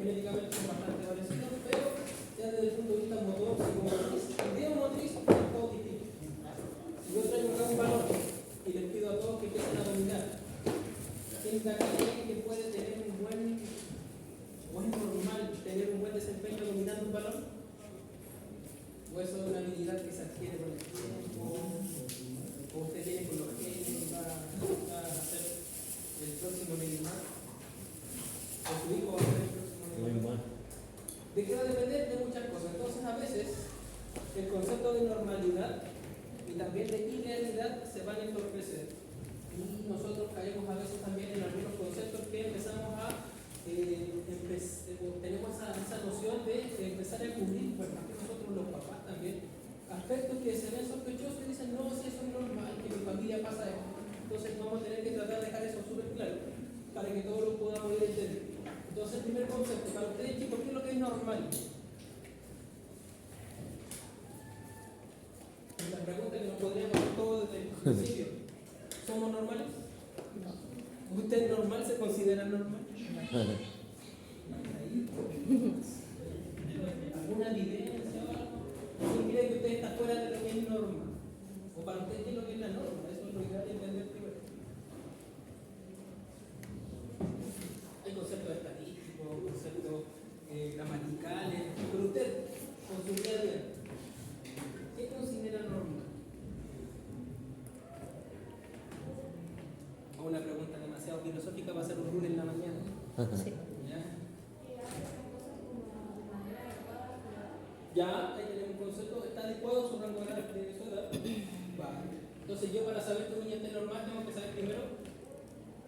genéticamente son bastante parecidos, pero ya desde el punto de vista motor, psicomotriz, ideomotriz, es todo distinto. Si yo traigo acá un balón y les pido a todos que empiecen a dominar, ¿quién de acá cree que puede tener un buen, o es normal tener un buen desempeño dominando un balón? ¿O eso es una habilidad que se adquiere con el tiempo? ¿O usted tiene con los genes y va a hacer el próximo Neymar? ¿O su hijo va a ser el próximo Neymar? ¿De qué va a depender? De muchas cosas. Entonces, a veces, el concepto de normalidad y también de idealidad se van a entorpecer. Y nosotros caemos a veces también en algunos conceptos que empezamos a tenemos esa noción de empezar a cubrir, pues más que nosotros los papás también, aspectos que se ven sospechosos y dicen, no, si eso es normal, que en mi familia pasa esto. Entonces vamos a tener que tratar de dejar eso súper claro para que todos lo podamos ir entendiendo. Entonces el primer concepto, para ustedes chicos, ¿qué es lo que es normal? La pregunta que nos podríamos hacer todos desde el principio. ¿Somos normales? ¿Usted normal se considera normal? ¿Alguna evidencia o algo? ¿Quién cree que usted está fuera de lo que es norma? ¿O para usted qué es lo que es la norma? Eso es lo ideal de entender primero. Hay conceptos estadísticos, conceptos gramaticales, pero usted, con su día a día, ¿qué considera normal? O una pregunta demasiado filosófica va a ser un lunes en la mañana. Sí. Ya, ahí tenemos un concepto, está adecuado su rango de su edad. Vale. Entonces yo para saber que un niño es normal tengo que saber primero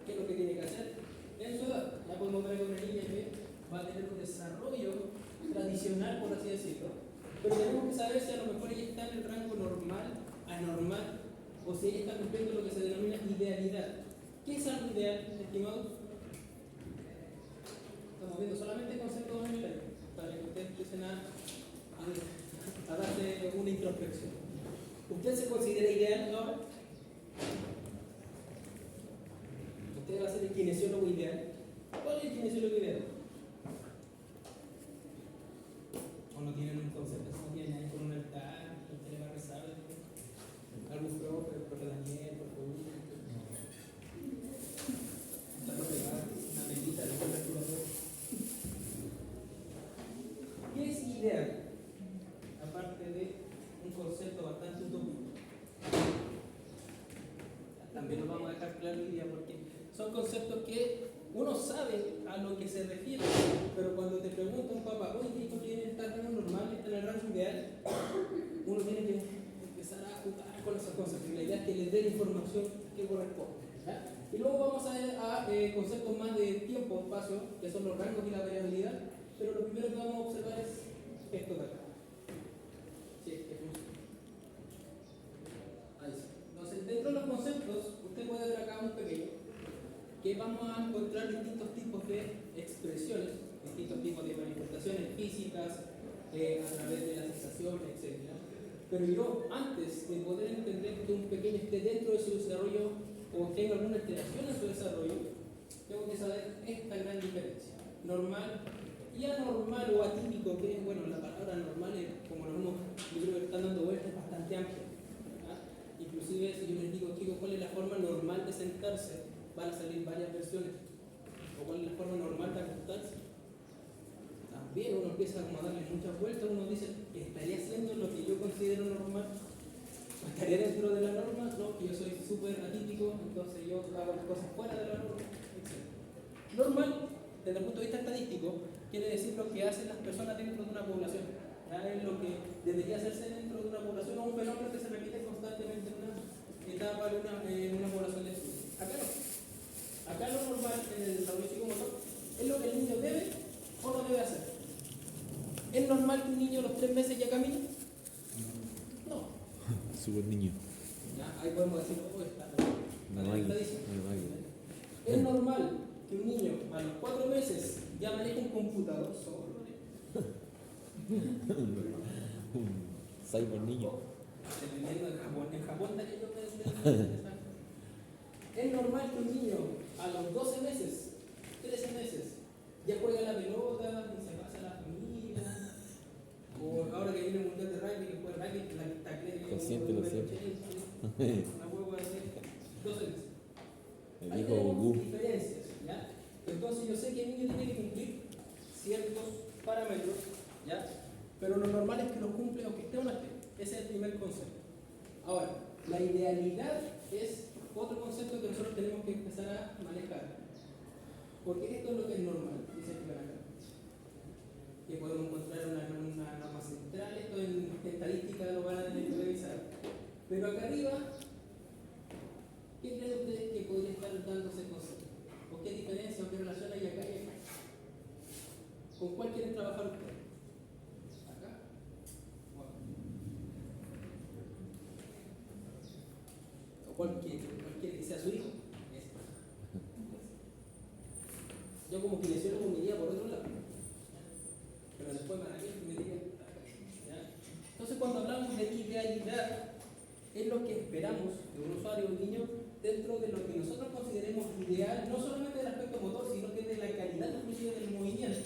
qué es lo que tiene que hacer en su edad. Ya podemos ver que una niña que va a tener un desarrollo tradicional, por así decirlo. Pero tenemos que saber si a lo mejor ella está en el rango normal, anormal, o si ella está cumpliendo lo que se denomina idealidad. ¿Qué es algo ideal, estimados? Estamos viendo solamente conceptos generales para que ustedes empiecen a darle una introspección. ¿Usted se considera ideal ahora? ¿Usted va a ser el kinesiólogo ideal? ¿Cuál es el kinesiólogo ideal? ¿O no tienen un concepto? ¿No tienen ahí con un altar? ¿Usted le va a rezar? ¿Algún profe? ¿El profe Daniel? ¿El profe Hugo? ¿La profe Gaby? ¿Una velita? ¿El profe Arturo? ¿Qué es ideal? Aparte de un concepto bastante utópico. También lo vamos a dejar claro hoy día porque son conceptos que uno sabe a lo que se refiere, pero cuando te pregunta un papá, oye, ¿esto tiene que estar en rango normal, está en el rango ideal? Uno tiene que empezar a jugar con esos conceptos. La idea es que les dé la información que corresponde. ¿Ya? Y luego vamos a ver a conceptos más de tiempo, espacio, que son los rangos y la variabilidad, pero lo primero que vamos a observar es esto de acá. Sí, que funciona. Ahí sí. Entonces, dentro de los conceptos, usted puede ver acá un pequeño, que vamos a encontrar distintos tipos de expresiones, distintos tipos de manifestaciones físicas, a través de la sensación, etc. Pero yo, antes de poder entender que un pequeño esté dentro de su desarrollo o tenga alguna alteración en su desarrollo, tengo que saber esta gran diferencia. Normal y anormal o atípico, que es, bueno, la palabra normal es, como algunos libros que están dando vueltas, es bastante amplia. Inclusive si yo les digo, chicos, ¿cuál es la forma normal de sentarse? Van a salir varias versiones. ¿O cuál es la forma normal de acostarse? También uno empieza a darle muchas vueltas, uno dice, ¿estaría haciendo lo que yo considero normal? ¿Estaría dentro de la norma? No, que yo soy súper atípico, entonces yo hago las cosas fuera de la norma, etc. Normal, desde el punto de vista estadístico, quiere decir lo que hacen las personas dentro de una población. Es lo que debería hacerse dentro de una población o un fenómeno que se repite constantemente en una etapa en una población de estudio. Acá no. Acá lo normal en el desarrollo psicomotor es lo que el niño debe o no debe hacer. ¿Es normal que un niño a los 3 meses ya camine? No. Súper niño. Ya, ahí podemos decir, oh, está diciendo. No hay. ¿Es normal que un niño a los 4 meses ya maneje un computador solo? Un cyber niño. Dependiendo de Japón. En Japón estaría yo pensando. ¿Es normal que un niño a los 12 meses, 13 meses, ya juega la pelota, Una hueva de 12 meses. Me Ahí dijo tenemos Goku. diferencias, ¿ya? Entonces yo sé que el niño tiene que cumplir ciertos parámetros, ¿ya? Pero lo normal es que los cumple o que esté o no esté. Ese es el primer concepto. Ahora, la idealidad es otro concepto que nosotros tenemos que empezar a manejar. Porque esto es lo que es normal, dice el plan acá. Que podemos encontrar una norma central, esto en estadística lo van a tener que revisar. Pero acá arriba, ¿qué creen ustedes que podría estar dando ese concepto? ¿O qué diferencia o qué relación hay acá y acá? ¿Con cuál quieren trabajar ustedes? ¿Acá? ¿O acá? ¿O cuál quiere que sea su hijo? Este. Yo como kinesiólogo me iría por otro lado. Pero después para qué me diría. Entonces cuando hablamos de idealidad, es lo que esperamos de un usuario o un niño dentro de lo que nosotros consideremos ideal, no solamente del aspecto motor, sino que de la calidad inclusive del movimiento,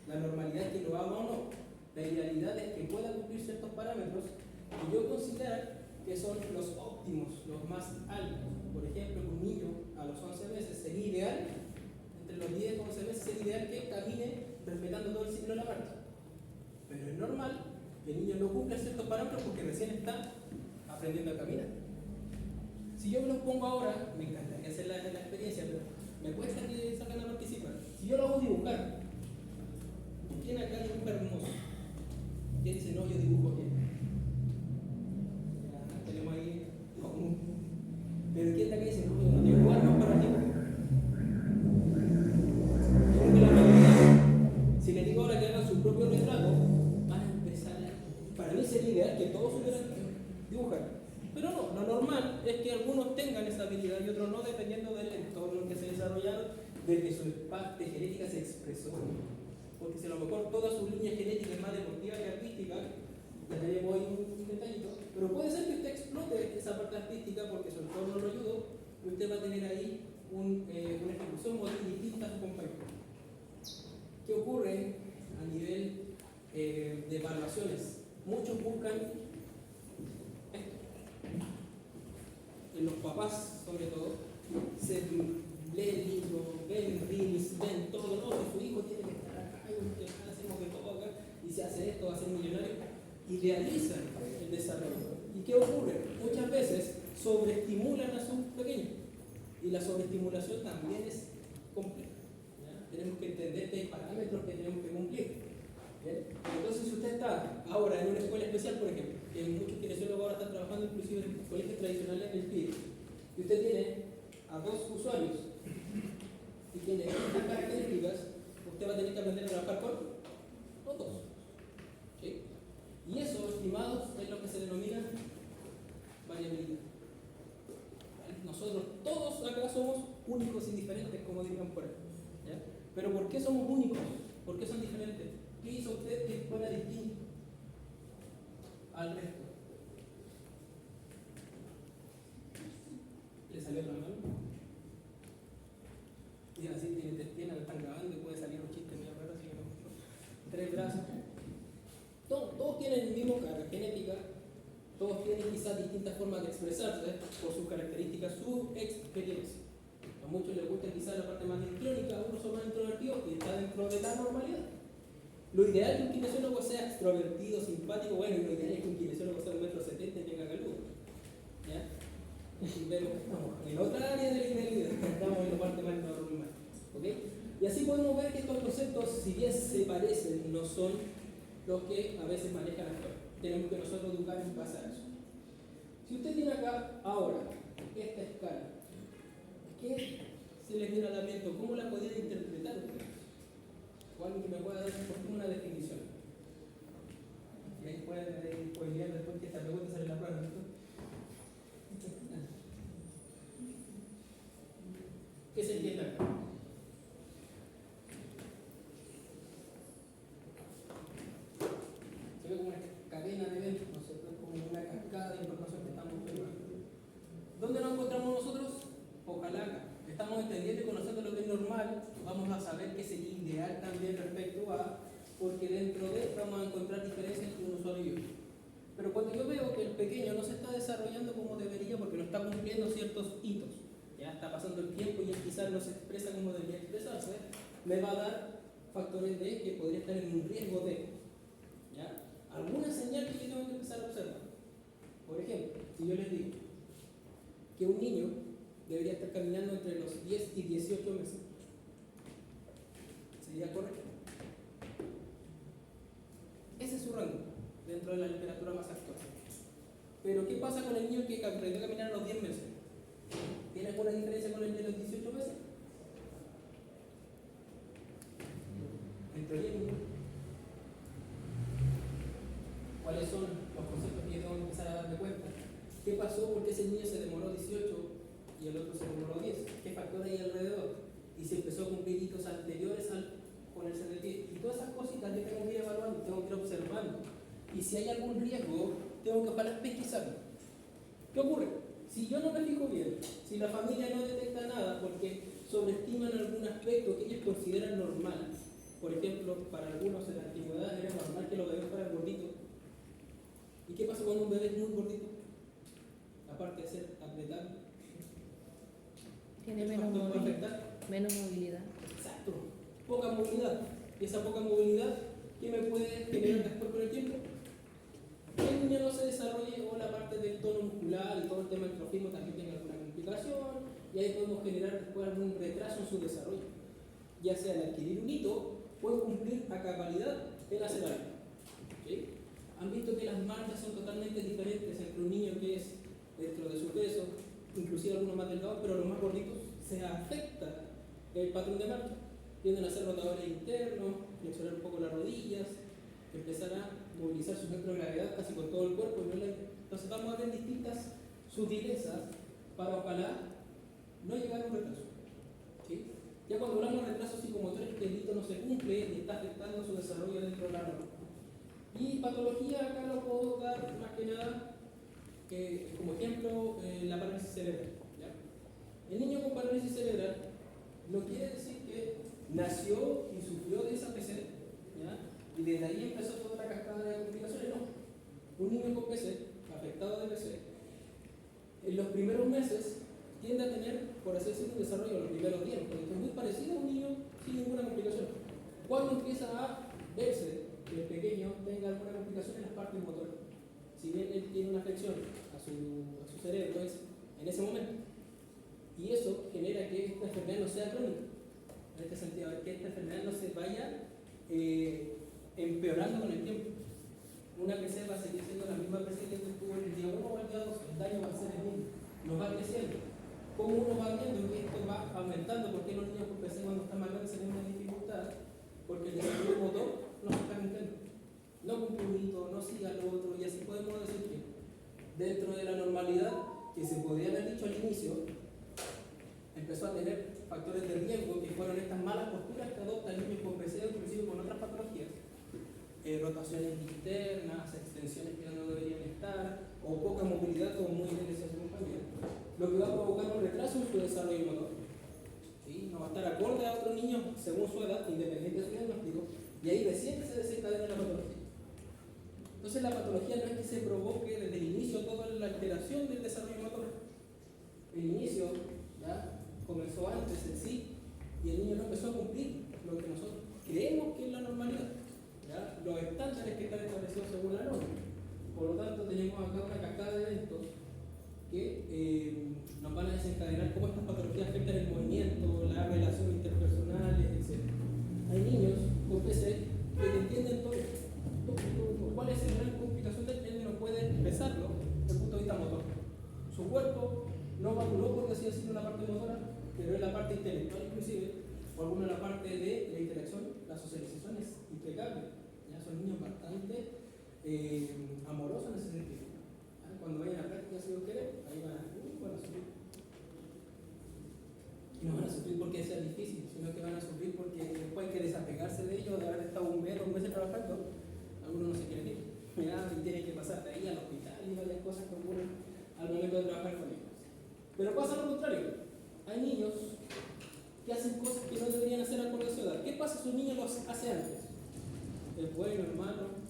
la normalidad que lo haga o no. La idealidad es que pueda cumplir ciertos parámetros que yo considero que son los óptimos, los más altos. Por ejemplo, un niño a los 11 meses sería ideal, entre los 10 y 11 meses sería ideal que camine respetando todo el ciclo de la marcha. Pero es normal que el niño no cumpla ciertos parámetros porque recién está aprendiendo a caminar. Si yo me los pongo ahora, me encantaría hacer la experiencia, pero me cuesta que salgan a participar. Si yo lo hago dibujar, ¿quién acá dibuja hermoso? ¿Quién dice no, yo dibujo bien? Ya, tenemos ahí común. Pero ¿quién acá dice no, yo no dibujo no para dibujar? Porque la mayoría, si les digo ahora que hagan su propio retrato, van a empezar a... Para mí sería ideal que todos supieran dibujar. Pero no, lo normal es que algunos tengan esa habilidad y otros no, dependiendo del entorno en que se desarrollaron, de que su parte genética se expresó. Porque si a lo mejor toda su línea genética es más deportiva que artística, ya tenemos ahí un detallito, pero puede ser que usted explote esa parte artística porque su entorno lo ayudó y usted va a tener ahí una ejecución motriz distinta a su compañero. ¿Qué ocurre a nivel de evaluaciones? Muchos buscan esto. En los papás, sobre todo, se leen libros, ven reels, ven todo, no, que su hijo tiene que estar acá, y hacemos de todo acá, y se hace esto, va a ser millonario. Idealizan el desarrollo. ¿Y qué ocurre? Muchas veces sobreestimulan a sus pequeños. Y la sobreestimulación también es compleja. Tenemos que entender que hay parámetros que tenemos que cumplir. ¿Bien? Entonces, si usted está ahora en una escuela especial, por ejemplo, que muchos kinesiólogos ahora están trabajando inclusive en colegios tradicionales en el PIB, y usted tiene a 2 usuarios y tiene 2 características, usted va a tener que aprender a trabajar con los 2. ¿Sí? Y eso, estimados, es lo que se denomina variabilidad. Nosotros todos acá somos únicos y diferentes, como dirían por ahí. ¿Ya? Pero ¿por qué somos únicos? ¿Por qué son diferentes? ¿Qué hizo usted que fuera distinto al resto? ¿Le salió otra mano? Y así tiene piernas, lo están grabando y puede salir un chiste medio raro, así que no. 3 brazos. Todos tienen el mismo carga genética, todos tienen quizás distintas formas de expresarse por sus características, su experiencia. A muchos les gusta quizás la parte más histriónica, unos son más introvertidos y está dentro de la normalidad. Lo ideal es que un kinesiólogo sea extrovertido, simpático, bueno, y lo ideal es que un kinesiólogo sea 1,70 m y tenga caludo. ¿Ya? Y vemos que estamos en otra área de la idealidad, estamos en la parte más normal. ¿Okay? Y así podemos ver que estos conceptos, si bien se parecen, no son los que a veces manejan la escuela. Tenemos que nosotros educar en base a eso. Si usted tiene acá ahora esta escala, ¿qué se les viene al aliento? ¿Cómo la podrían interpretar ustedes? O alguien que me pueda dar una definición. Y ahí pueden spoilear después que esta pregunta sale en la prueba, ¿no? ¿Qué se entiende acá? Se ve como una cadena de eventos, ¿no es cierto? Como una cascada de información que estamos observando. ¿Dónde nos encontramos nosotros? Ojalá acá. Estamos entendiendo y conociendo lo que es normal, vamos a saber qué cuando yo veo que el pequeño no se está desarrollando como debería porque no está cumpliendo ciertos hitos, ya está pasando el tiempo y él quizás no se expresa como debería expresarse, me va a dar factores de que podría estar en un riesgo de, ¿ya? Alguna señal que yo tengo que empezar a observar. Por ejemplo, si yo les digo que un niño debería estar caminando entre los 10 y 18 meses, ¿sería correcto? Ese es su rango dentro de la literatura más actual. Pero ¿qué pasa con el niño que aprendió a caminar a los 10 meses? ¿Tiene alguna diferencia con el de los 18 meses? En teoría ninguna. ¿Cuáles son los conceptos que yo tengo que empezar a darme cuenta? ¿Qué pasó? ¿Por qué ese niño se demoró 18 y el otro se demoró 10? ¿Qué factor hay alrededor? Y se empezó a cumplir hitos anteriores al ponerse de pie. Y todas esas cositas yo tengo que ir evaluando, tengo que ir observando. Y si hay algún riesgo, tengo que parar pesquisarlo. ¿Qué ocurre? Si yo no me fijo bien, si la familia no detecta nada porque sobreestiman algún aspecto que ellos consideran normal, por ejemplo, para algunos en la antigüedad era normal que los bebés fueran gorditos. ¿Y qué pasa cuando un bebé es muy gordito? Aparte de ser apretado, Tiene ¿qué menos factor puede movilidad. afectar? Menos movilidad. Exacto, poca movilidad. Y esa poca movilidad, ¿qué me puede generar después con el tiempo? Que el niño no se desarrolle o la parte del tono muscular y todo el tema del trofismo también tenga alguna complicación, y ahí podemos generar después algún retraso en su desarrollo, ya sea al adquirir un hito o en cumplir a cabalidad el hacer algo. ¿Sí? Han visto que las marcas son totalmente diferentes entre un niño que es dentro de su peso, inclusive algunos más delgados, pero los más gorditos se afecta el patrón de marcha. Tienden a ser rotadores internos, flexionar un poco las rodillas, empezar a movilizar su centro de gravedad casi con todo el cuerpo. Entonces vamos a ver distintas sutilezas para ojalá no llegar a un retraso. ¿Sí? Ya cuando hablamos de retraso psicomotores, que el hito no se cumple y está afectando su desarrollo dentro de la norma. Y patología acá lo puedo dar más que nada como ejemplo la parálisis cerebral. ¿Ya? El niño con parálisis cerebral no quiere decir que nació y sufrió de esa PC, ¿ya? Y desde ahí empezó toda la cascada de complicaciones. No. Un niño con PC, afectado de PC, en los primeros meses tiende a tener, por así decirlo, un desarrollo en los primeros días, porque es muy parecido a un niño sin ninguna complicación. Cuando empieza a verse que el pequeño tenga alguna complicación en las partes motoras, si bien él tiene una afección a su cerebro, es en ese momento. Y eso genera que esta enfermedad no sea crónica. En este sentido, que esta enfermedad no se vaya empeorando con el tiempo. Una PC va a seguir siendo la misma PC que tuvo el día 1 o el día 2, el daño va a ser el mismo, no va creciendo. Como uno va viendo que esto va aumentando, porque los niños con PC cuando están más grandes tienen una dificultad, porque el desarrollo motor no se está cumpliendo. No cumple un hito, no siga lo otro, y así podemos decir que dentro de la normalidad que se podría haber dicho al inicio, empezó a tener factores de riesgo que fueron estas malas posturas que adopta el niño con PC, inclusive con otras patologías, rotaciones internas, extensiones que no deberían estar, o poca movilidad, como muy bien decía su compañero, lo que va a provocar un retraso en su desarrollo motor. ¿Sí? No va a estar acorde a otro niño según su edad, independiente de su diagnóstico, y ahí recién se desencadena la patología. Entonces la patología no es que se provoque desde el inicio toda la alteración del desarrollo motor. El inicio ya comenzó antes en sí, y el niño no empezó a cumplir lo que nosotros creemos que es la normalidad, ¿ya? Los estándares que están establecidos según la norma. Por lo tanto, tenemos acá una cascada de eventos que nos van a desencadenar cómo estas patologías afectan el movimiento, las relaciones interpersonales, etc. Hay niños con PC que entienden todo. ¿Cuál es la gran complicación del niño? No puede expresarlo desde el punto de vista motor. Su cuerpo no maduró, por así decirlo, la parte motora, pero en la parte intelectual inclusive, o alguna de la parte de la interacción, la socialización es impecable. Ya son niños bastante amorosos en ese sentido. Cuando vayan a práctica, si Dios quiere, ahí van a sufrir. Y no van a sufrir porque sea difícil, sino que van a sufrir porque después hay que desapegarse de ellos, de haber estado un mes, 2 meses trabajando. Algunos no se quieren ir, y tienen que pasar de ahí al hospital y varias cosas que ocurren al momento de trabajar con ellos. Pero pasa lo contrario. Hay niños que hacen cosas que no deberían hacer acorde a su edad. ¿Qué pasa si un niño los hace antes? ¿Es bueno, hermano?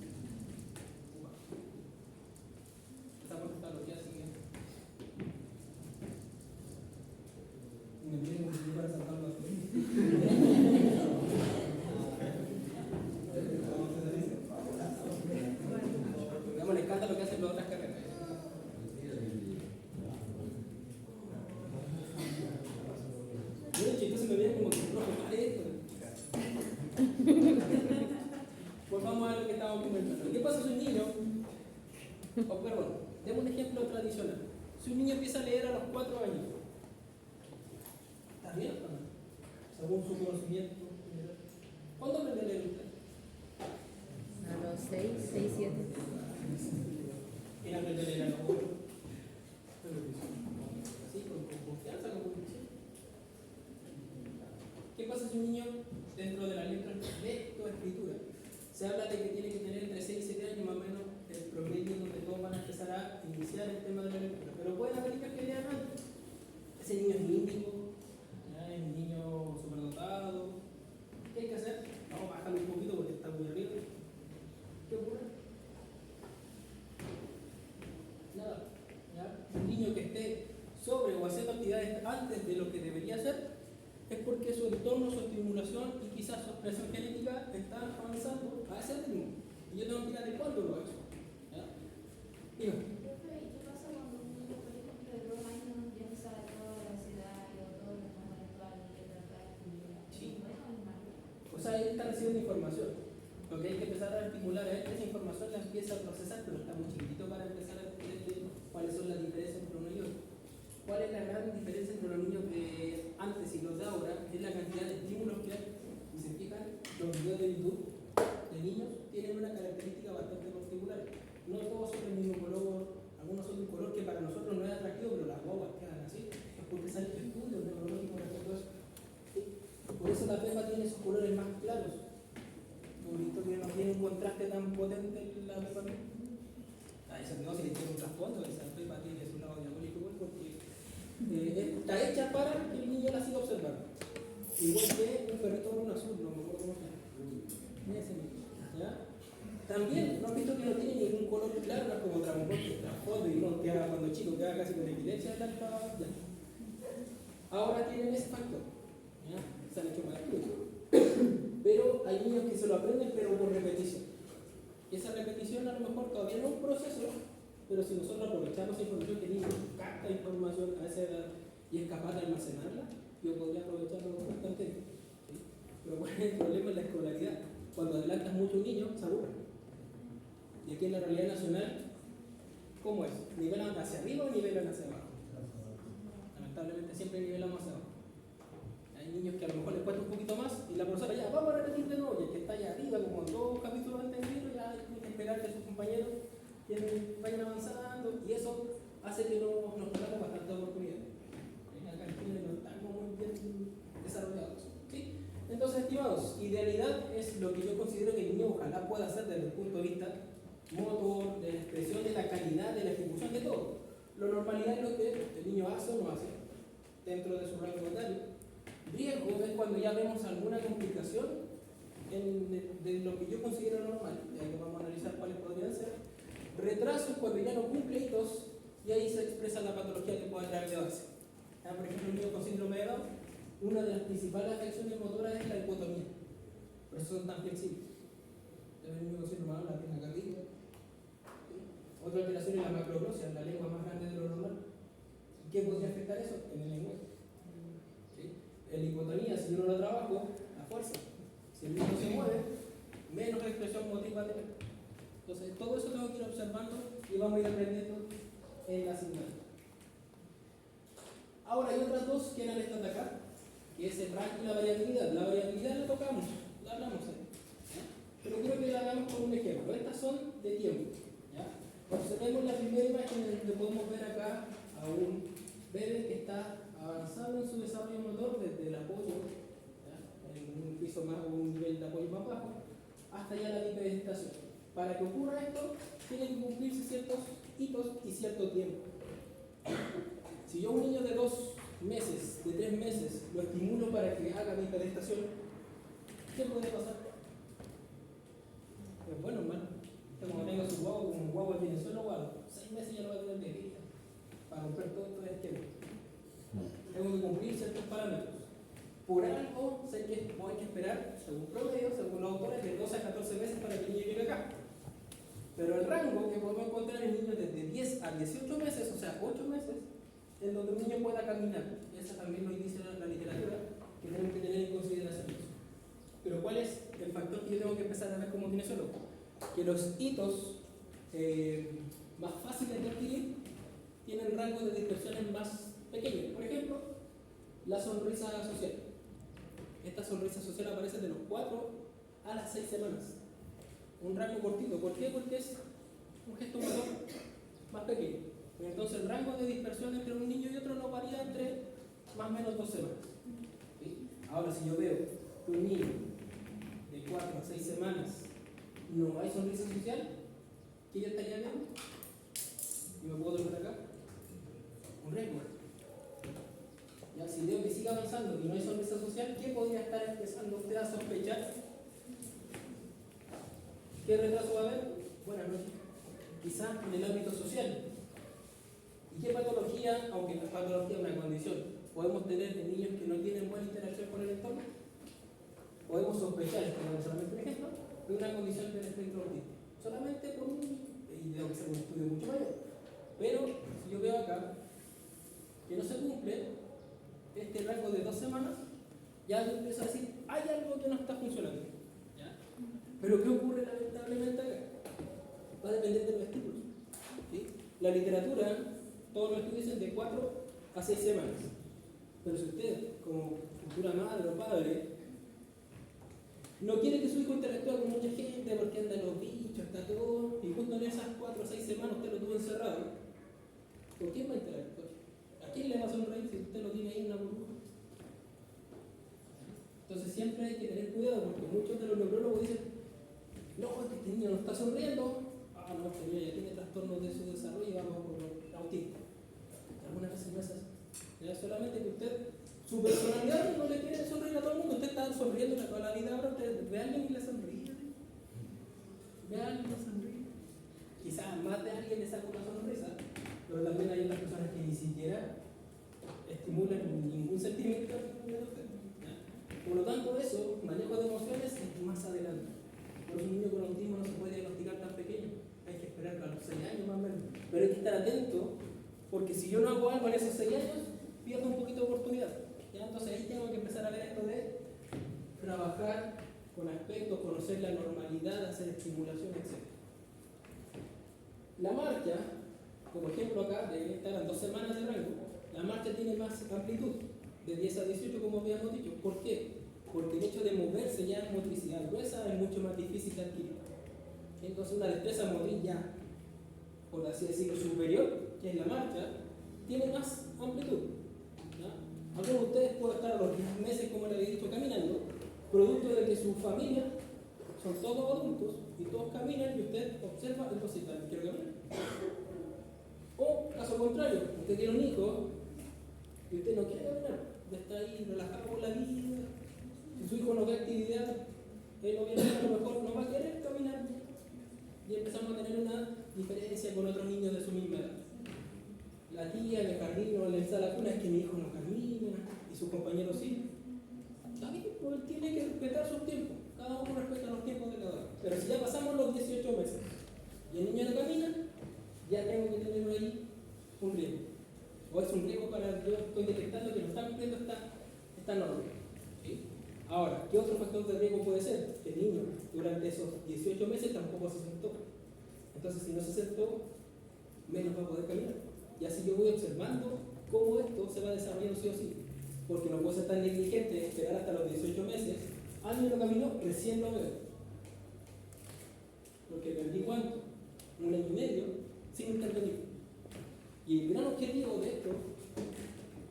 O perdón, demos un ejemplo tradicional. Si un niño empieza a leer a los 4 años, ¿está bien o no? Según su conocimiento general. ¿Cuándo aprende a leer usted? A los 6, 7. ¿Quién aprende a leer a los 8? Así, con confianza, con convicción. ¿Qué pasa si un niño dentro de la letra lectoescritura? Se habla de que tiene que tener entre 6 y 7 años más o menos el promedio donde todos van a empezar a iniciar el tema de la lectura. Pero pueden haber niños que lean antes. Ese niño es índigo, es un niño superdotado. ¿Qué hay que hacer? Vamos a bajarlo un poquito porque está muy arriba. ¿Qué ocurre? Nada. ¿Ya? Un niño que esté sobre o haciendo actividades antes de lo que debería hacer es porque su entorno, su estimulación y quizás su expresión genética están avanzando a ese ritmo. Y yo tengo que ir adecuándolo a eso. ¿Ya? Digo. ¿Qué pasa cuando un niño, por ejemplo, de 2 años ya sabe todo el abecedario, todo lo intelectual, letra, escritura? Sí. ¿Bueno o malo? O sea, él está recibiendo información. Lo que hay que empezar a estimular a él, esa información la empieza a procesar, pero está muy chiquitito para empezar a entender cuáles son las diferencias entre uno y otro. ¿Cuál es la gran diferencia entre los niños de antes y los de ahora? Es la cantidad de estímulos que hay. Y se fijan, los videos de YouTube de niños tienen una característica bastante particular. No todos son del mismo color, algunos son de un color que para nosotros no es atractivo, pero las guaguas quedan así. Es porque salen estudios neurológicos respecto a eso. ¿Sí? Por eso la pepa tiene esos colores más claros. ¿Han visto que no tiene un contraste tan potente la pepa? Eso no, si le tiene un trasfondo, esa pepa tiene su lado diabólico igual porque está hecha para que el niño la siga observando. Igual que un perrito con un azul, no me acuerdo cómo se llama. Mira ese niño. ¿Ya? También, ¿no has visto que no tiene ningún color claro? No es como Dragon Ball, que trasfondo y no queda cuando chico, queda casi con epilepsia. Ya. Ahora tienen ese factor. ¿Ya? Se han hecho para mucho. Pero hay niños que se lo aprenden, pero por repetición. Y esa repetición a lo mejor todavía no es un proceso, pero si nosotros aprovechamos esa información que el niño capta información a esa edad y es capaz de almacenarla, yo podría aprovecharlo bastante bien. ¿Sí? Pero bueno, el problema es la escolaridad. Cuando adelantas mucho a un niño, se aburre. Y aquí en la realidad nacional, ¿cómo es? ¿Nivelan hacia arriba o nivelan hacia abajo? Lamentablemente siempre nivelamos hacia abajo. Hay niños que a lo mejor les cuesta un poquito más y la profesora ya, vamos a repetir de nuevo, y el que está allá arriba, como 2 capítulos antes del libro, ya tiene que esperar que sus compañeros vayan avanzando y eso hace que nos perdamos bastante oportunidades. Acá en Chile no estamos muy bien desarrollados. ¿Sí? Entonces, estimados, idealidad es lo que yo considero que el niño ojalá pueda hacer desde el punto de vista motor, de la expresión, de la calidad, de la ejecución, de todo. Lo normalidad es lo que el niño hace o no hace dentro de su rango etario. Riesgo es cuando ya vemos alguna complicación de lo que yo considero normal, y ahí vamos a analizar cuáles podrían ser. Retraso es cuando ya no cumple hitos y ahí se expresa la patología que pueda traer de base. Por ejemplo, el niño con síndrome de Down, una de las principales afecciones motoras es la hipotonía, por eso son tan flexibles. El niño con síndrome de Down la tiene acá arriba. Otra alteración es la macroglosia, la lengua más grande de lo normal. ¿Qué podría afectar eso? En el lenguaje. En hipotonía, si yo no lo trabajo, la fuerza. Si el niño no se mueve, menos expresión motriz va a tener. Entonces, todo eso tengo que ir observando y vamos a ir aprendiendo en la asignatura. Ahora, hay otras dos que eran estas de acá, que es el rango y la variabilidad. La variabilidad la tocamos, la hablamos ahí. ¿Ya? Pero quiero que la hagamos con un ejemplo. Estas son de tiempo. ¿Ya? Observemos la primera imagen donde podemos ver acá a un bebé que está avanzando en su desarrollo motor desde el apoyo, ¿ya? En un piso más o un nivel de apoyo más bajo, hasta ya la bipedestación. Para que ocurra esto, tienen que cumplirse ciertos hitos y cierto tiempo. Si yo a un niño de 2 meses, de 3 meses, lo estimulo para que haga bipedestación, ¿qué puede pasar? Pues bueno, hermano, como tengo su guagua, como un guagua tiene solo guagua, 6 meses ya lo va a tener de vida para romper todo estos esquemas. Tengo que cumplir ciertos parámetros. Por algo sé que hay que esperar, según promedio, según los autores, de 12 a 14 meses para que el niño llegue acá. Pero el rango que podemos encontrar en niños desde 10 a 18 meses, o sea, 8 meses, en donde un niño pueda caminar. Esa también lo dice la literatura, que tenemos que tener en consideración eso. Pero ¿cuál es el factor que yo tengo que empezar a ver como kinesiólogo? Que los hitos más fáciles de adquirir tienen rangos de dispersiones más pequeños. Por ejemplo, la sonrisa social. Esta sonrisa social aparece de los 4 a las 6 semanas. Un rango cortito. ¿Por qué? Porque es un gesto motor más pequeño. Entonces el rango de dispersión entre un niño y otro no varía entre más o menos 2 semanas. ¿Sí? Ahora, si yo veo que un niño de 4 a 6 semanas no hay sonrisa social, ¿qué yo estaría viendo? ¿Y me puedo volver acá? Un riesgo. Ya, si veo que sigue avanzando y no hay sonrisa social, ¿qué podría estar empezando usted a sospechar? ¿Qué retraso va a haber? Buenas noches. Quizás en el ámbito social. ¿Y qué patología, aunque la patología es una condición, podemos tener en niños que no tienen buena interacción con el entorno? Podemos sospechar, como solamente un ejemplo, de una condición del espectro autista. Solamente por un, y tengo que hacer un estudio mucho mayor. Pero si yo veo acá que no se cumple este rango de 2 semanas, ya yo empiezo a decir, hay algo que no está funcionando. ¿Ya? Pero ¿qué ocurre lamentablemente acá? Va a depender de los estímulos. ¿Sí? La literatura, todos los estudios dicen de 4 a 6 semanas. Pero si usted, como futura madre o padre, no quiere que su hijo interactúe con mucha gente porque anda en los bichos, está todo, y justo en esas 4 o 6 semanas usted lo tuvo encerrado, ¿con quién va a interactuar? ¿A quién le va a sonreír si usted lo tiene ahí en una burbuja? Entonces siempre hay que tener cuidado porque muchos de los neurólogos dicen, no, es que este niño no está sonriendo, no, este niño ya tiene trastornos de su desarrollo y vamos por autismo. Algunas veces no es así. Ya solamente que usted, su personalidad no le quiere sonreír a todo el mundo, usted está sonriendo toda la vida, ahora usted ve a alguien y le sonríe. Ve a alguien y le sonríe. Quizás más de alguien le saca una sonrisa, pero también hay otras personas que ni siquiera estimulan ningún sentimiento de usted. ¿Ya? Por lo tanto, eso, manejo de emociones, es más adelante. Por eso un niño con autismo no se puede diagnosticar tan pequeño. Hay que esperar a los 6 años más o menos. Pero hay que estar atento, porque si yo no hago algo en esos 6 años, pierdo un poquito de oportunidad. ¿Ya? Entonces ahí tengo que empezar a ver esto de trabajar con aspectos, conocer la normalidad, hacer estimulación, etc. La marcha, como ejemplo acá, de estar a 2 semanas de rango, la marcha tiene más amplitud, de 10 a 18 como habíamos dicho. ¿Por qué? Porque el hecho de moverse ya en motricidad gruesa es mucho más difícil de adquirir. Entonces una destreza motriz ya, por así decirlo, superior, que es la marcha, tiene más amplitud. ¿Ya? Algunos de ustedes pueden estar a los 10 meses, como le había dicho, caminando, producto de que su familia son todos adultos y todos caminan y usted observa, entonces también quiero caminar. O caso contrario, usted tiene un hijo y usted no quiere caminar, usted está ahí relajado con la vida. Si su hijo no ve actividad, él obviamente a lo mejor no va a querer caminar. Y empezamos a tener una diferencia con otros niños de su misma edad. La tía en el jardín o en la sala cuna es que mi hijo no camina y sus compañeros sí. Está bien, pues él tiene que respetar sus tiempos. Cada uno respeta los tiempos de cada uno. Pero si ya pasamos los 18 meses y el niño no camina, ya tengo que tener ahí un riesgo. O es un riesgo para yo estoy detectando que no está cumpliendo esta norma. ¿Sí? Ahora, ¿qué otro factor de riesgo puede ser? Que el niño durante esos 18 meses tampoco se sentó. Entonces, si no se sentó, menos va a poder caminar. Y así yo voy observando cómo esto se va desarrollando sí o sí. Porque no puedo ser tan negligente de esperar hasta los 18 meses. Al niño no caminó, recién lo veo. Porque perdí cuánto, 1 año y medio, sin intervenir. Y el gran objetivo de esto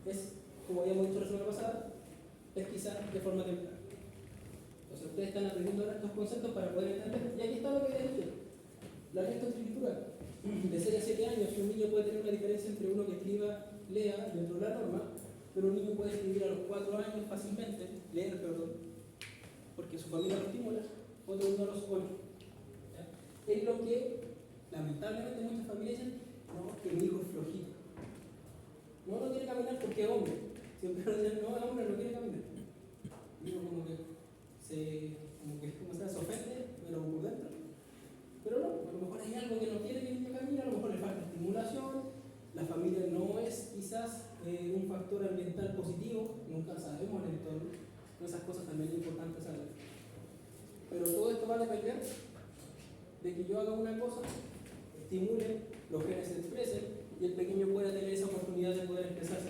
es, como habíamos dicho la semana pasada, pesquisar de forma temprana. Entonces ustedes están aprendiendo ahora estos conceptos para poder entender. Y aquí está lo que les dije. La lectoescritura. De 6 a 7 años, un niño puede tener una diferencia entre uno que escriba, lea dentro de la norma, pero un niño puede escribir a los 4 años fácilmente, leer, perdón, porque su familia lo estimula, otro uno a los 8. ¿Ya? Es lo que, lamentablemente, muchas familias dicen, no, que mi hijo es flojito. No quiere caminar porque es hombre. Siempre lo dicen, no, el hombre no quiere caminar. El hijo como que se ofende, pero por dentro. Pero no, a lo mejor hay algo que no quiere que el niño camine, a lo mejor le falta estimulación, la familia no es quizás un factor ambiental positivo, nunca sabemos el entorno, esas cosas también es importante saber. Pero todo esto va a depender de que yo haga una cosa estimulen, los genes se expresen y el pequeño pueda tener esa oportunidad de poder expresarse.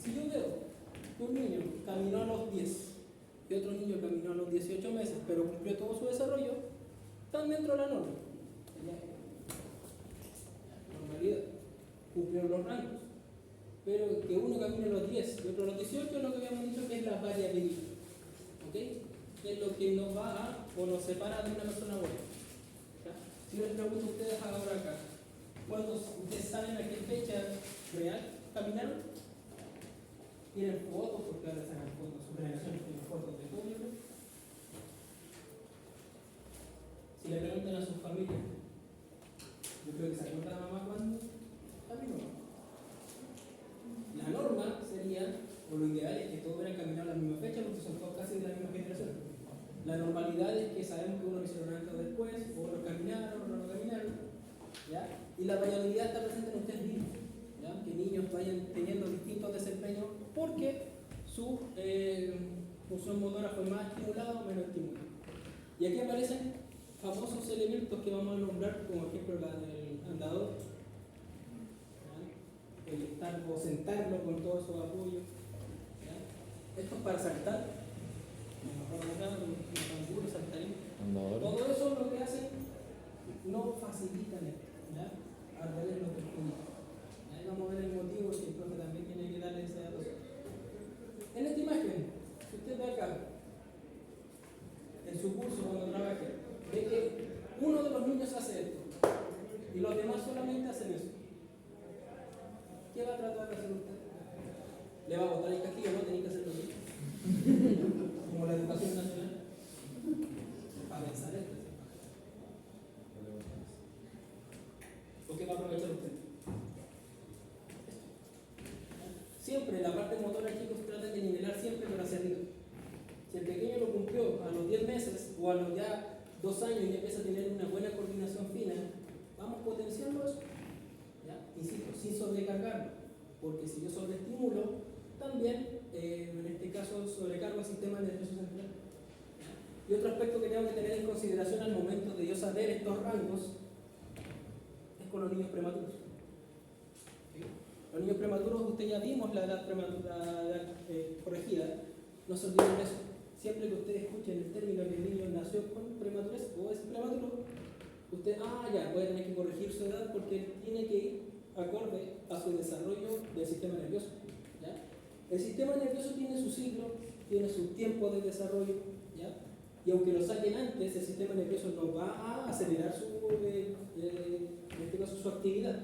Si yo veo que un niño caminó a los 10 y otro niño caminó a los 18 meses, pero cumplió todo su desarrollo, están dentro de la norma. Normalidad. Cumplieron los rangos. Pero que uno camine a los 10 y otro a los 18 es lo que habíamos dicho que es la variabilidad. ¿Ok? Es lo que nos va a o nos separa de una persona buena. ¿Ya? Si les pregunto a ustedes ahora acá, ¿cuántos ustedes saben a qué fecha real caminaron? ¿Tienen fotos? Porque ahora sacan fotos, sus generaciones tienen fotos de todo. Si le preguntan a sus familias, yo creo que se acuerda la mamá cuando caminó. La norma sería, o lo ideal es que todos hubieran caminado a la misma fecha porque son todos casi de la misma generación. La normalidad es que sabemos que unos lo hicieron antes o después, o unos caminaron, otros no caminaron. ¿Ya? Y la variabilidad está presente en ustedes mismos. ¿Ya? Que niños vayan teniendo distintos desempeños porque su función motora fue más estimulada o menos estimulada. Y aquí aparecen famosos elementos que vamos a nombrar, como ejemplo la del andador, ¿ya? El estar o sentarlo con todos sus apoyos. ¿Ya? Esto es para saltar, un canguro, saltarín. Todo eso lo que hacen no facilitan esto, ¿ya? Al revés lo perjudica. Ahí vamos a ver el motivo que el profe también tiene que darle ese dato. En esta imagen, si usted ve acá, en su curso cuando trabaje, ve que uno de los niños hace esto y los demás solamente hacen eso. ¿Qué va a tratar de hacer usted? ¿Le va a botar el castillo? No, tiene que hacerlo así. Como la educación nacional. Para pensar esto. ¿O qué va a aprovechar usted? Siempre la parte motora, chicos, trata de nivelar siempre pero hacia arriba. Si el pequeño lo cumplió a los 10 meses o a los ya 2 años y empieza a tener una buena coordinación fina, vamos potenciando eso. ¿Ya? Insisto, sin sobrecargarlo, porque si yo sobreestimulo, también, en este caso, sobrecargo el sistema nervioso central. ¿Ya? Y otro aspecto que tengo que tener en consideración al momento de yo saber estos rangos es con los niños prematuros. Los niños prematuros, usted ya vimos la edad prematura, la edad corregida, no se olviden de eso. Siempre que ustedes escuchen el término que el niño nació con prematurez o es prematuro, usted, ya, puede tener que corregir su edad porque tiene que ir acorde a su desarrollo del sistema nervioso. ¿Ya? El sistema nervioso tiene su ciclo, tiene su tiempo de desarrollo, ¿ya? Y aunque lo saquen antes, el sistema nervioso no va a acelerar en este caso, su actividad.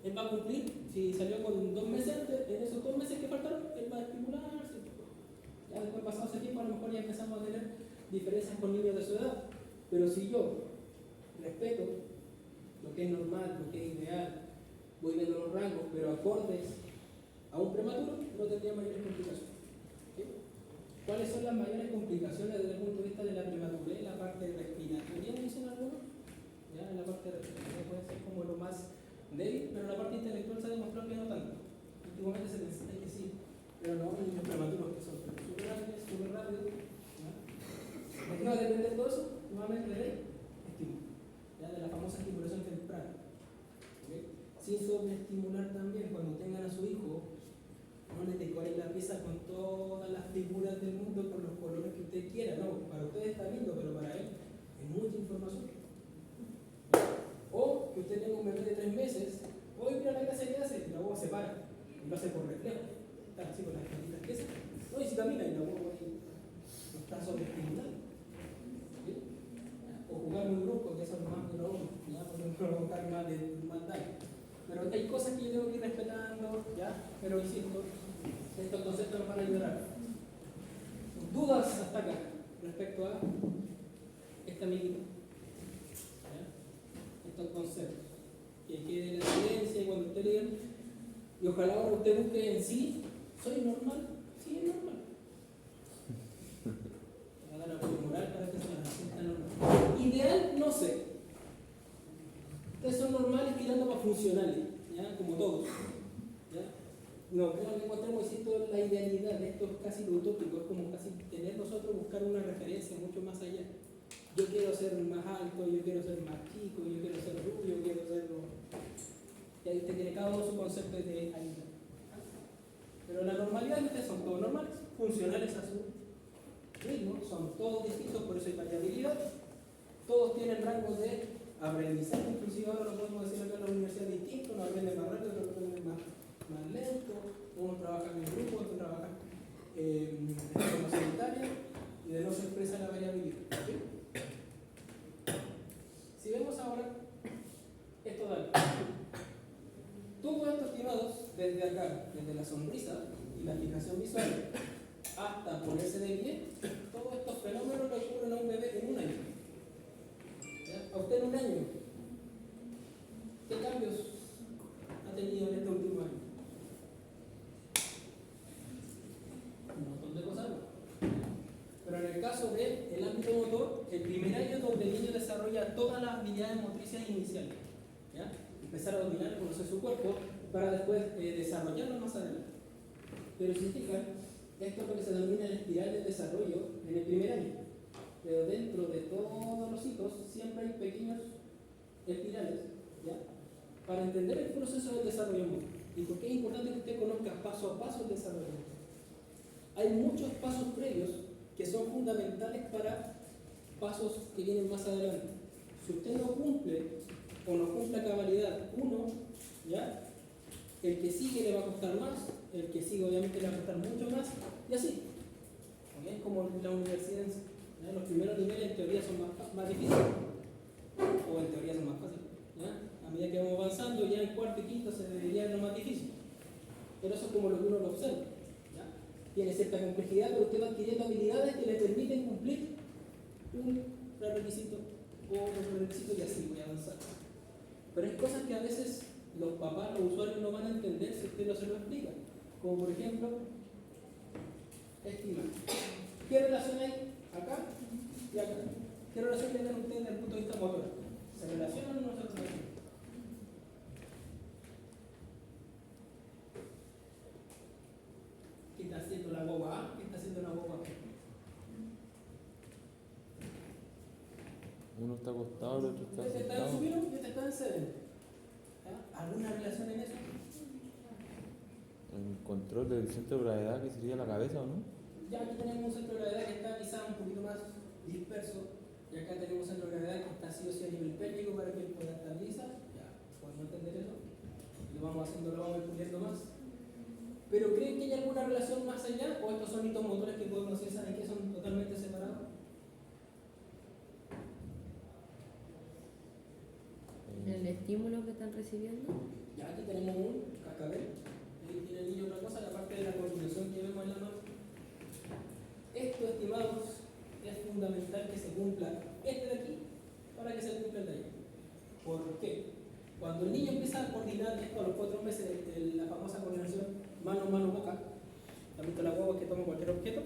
Él va a cumplir, si salió con 2 meses antes, en esos 2 meses que faltaron, él va a estimularse. Ya después, pasado ese tiempo, a lo mejor ya empezamos a tener diferencias con niños de su edad. Pero si yo respeto lo que es normal, lo que es ideal, voy viendo los rangos, pero acordes a un prematuro, no tendría mayores complicaciones. ¿Sí? ¿Cuáles son las mayores complicaciones desde el punto de vista de la prematurez? La parte respiratoria, dicen algunos. Ya, la parte respiratoria puede ser como lo más débil, pero la parte intelectual se ha demostrado que no tanto. Últimamente se pensaba que sí, pero no, hay niños prematuros que son súper rápidos, súper rápidos. ¿De qué va a depender todo eso? Nuevamente de estímulo, ¿ya? De la famosa estimulación temprana. ¿Okay? Sin sobreestimular también, cuando tengan a su hijo, no le decoren la pieza con todas las figuras del mundo con los colores que usted quiera. No, para usted está lindo, pero para él es mucha información. O que usted tenga un bebé de 3 meses, hoy mira la clase que hace, y la boba se para, y lo hace por reflejo. Está así con las patitas piezas. No, y si camina, y la boba no está sobreestimulando. ¿Sí? O jugar muy brusco, que eso es lo más duro uno, ¿ya? Porque no provocar más daño. Pero hay cosas que yo tengo que ir respetando, ¿ya? Pero insisto, estos conceptos nos van a ayudar. ¿Dudas hasta acá respecto a esta amiguita? Estos conceptos que quede en la evidencia y cuando usted lea, y ojalá ahora usted busque en sí, ¿soy normal? Sí, es normal. Va a dar apoyo moral para que se la sienta normal. Ideal, no sé. Ustedes son normales tirando para funcionales, ¿ya? Como todos. ¿Ya? No, creo que encontramos, insisto, la idealidad de esto es casi lo utópico, es como casi tener nosotros buscar una referencia mucho más allá. yo quiero ser más alto, yo quiero ser más chico, yo quiero ser rubio, yo quiero ser... Y ahí usted tiene cada uno su concepto de ahí. Pero la normalidad ustedes son todos normales, funcionales a su ritmo, son todos distintos, por eso hay variabilidad. Todos tienen rangos de aprendizaje, inclusive ahora lo podemos decir acá en la universidad distintos, uno aprende más rápido, otro aprende más lento, unos trabajan en grupo, otros trabajan de forma solitaria y de no se expresa la variabilidad. ¿Sí? Si vemos ahora esto de acá, todos estos estimados desde acá, desde la sonrisa y la fijación visual hasta ponerse de pie, todos estos fenómenos le ocurren a un bebé en un año. ¿Ya? A usted en un año, ¿qué cambios ha tenido en este último año? Un montón de cosas. Pero en el caso del ámbito motor, el primer año es donde el niño desarrolla todas las habilidades motrices iniciales. ¿Ya? Empezar a dominar, conocer su cuerpo, para después desarrollarlo más adelante. Pero si fijan, esto es lo que se denomina el espiral de desarrollo en el primer año. Pero dentro de todos los hitos siempre hay pequeños espirales, ¿ya? Para entender el proceso del desarrollo motor. Y por qué es importante que usted conozca paso a paso el desarrollo motor. Hay muchos pasos previos que son fundamentales para pasos que vienen más adelante. Si usted no cumple o no cumple a cabalidad uno, ¿ya? El que sigue le va a costar más, el que sigue obviamente le va a costar mucho más, y así. ¿Okay? Es como la universidad en sí, ¿ya? Los primeros niveles en teoría son más difíciles, o en teoría son más fáciles. ¿Ya? A medida que vamos avanzando, ya en cuarto y quinto se debería lo más difícil. Pero eso es como lo que uno lo observa. ¿Ya? Tiene cierta complejidad, pero usted va adquiriendo habilidades que le permiten cumplir un prerequisito o otro prerequisito y así voy a avanzar. Pero hay cosas que a veces los papás, los usuarios no van a entender si usted no se lo explica. Como por ejemplo, estimar. ¿Qué relación hay acá y acá? ¿Qué relación tienen ustedes desde el punto de vista motor? ¿Se relacionan o no se relacionan? ¿Qué está haciendo la guagua A? ¿Qué está haciendo la guagua B? Uno está acostado, el otro está Este está en sentado. supino y este está en sedente. ¿Alguna relación en eso? El control del centro de gravedad, que sería la cabeza, ¿o no? Ya aquí tenemos un centro de gravedad que está quizá un poquito más disperso, y acá tenemos un centro de gravedad que está sí o sí a nivel pélvico para que él pueda estar lisa. Ya, podemos entender eso. Lo vamos haciendo, lo vamos puliendo más. Pero ¿creen que hay alguna relación más allá? ¿O estos son hitos motores que podemos decir, saben que son totalmente separados? ¿El estímulo que están recibiendo? Ya aquí tenemos un cascabel. Ahí tiene el niño otra cosa, que aparte de la coordinación que vemos en la mano. Esto, estimados, es fundamental que se cumpla este de aquí para que se cumpla el de allá. ¿Por qué? Cuando el niño empieza a coordinar esto a los 4 meses, la famosa coordinación mano-mano-boca, ¿han visto la guagua que toma cualquier objeto?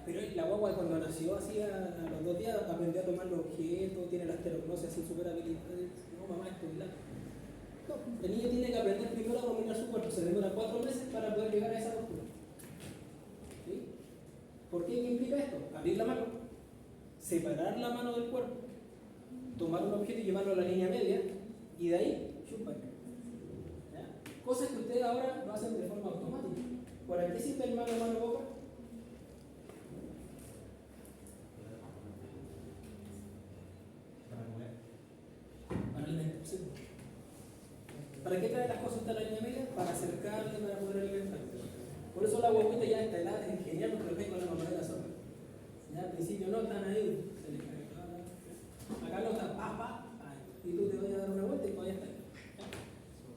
Pero la guagua cuando nació así a los 2 días aprendió a tomar los objetos, tiene la esterognosis así súper habilitada. No, mamá, esto es la... No, el niño tiene que aprender primero a dominar su cuerpo, se demora 4 meses para poder llegar a esa postura. ¿Sí? ¿Por qué? ¿Qué implica esto? Abrir la mano, separar la mano del cuerpo, tomar un objeto y llevarlo a la línea media, y de ahí, chupar. Cosas que ustedes ahora lo hacen de forma automática. ¿Para qué sirve el mano-mano-boca? Para alimentarse. ¿Para qué trae las cosas hasta la línea media? Para acercarle, para poder alimentarse. Por eso la guaguita ya a esta edad es genial porque lo ven con la mamá de la sopa. Ya al principio no están ahí, se les cae toda acá no están, y tú te vas a dar una vuelta y todavía está ahí.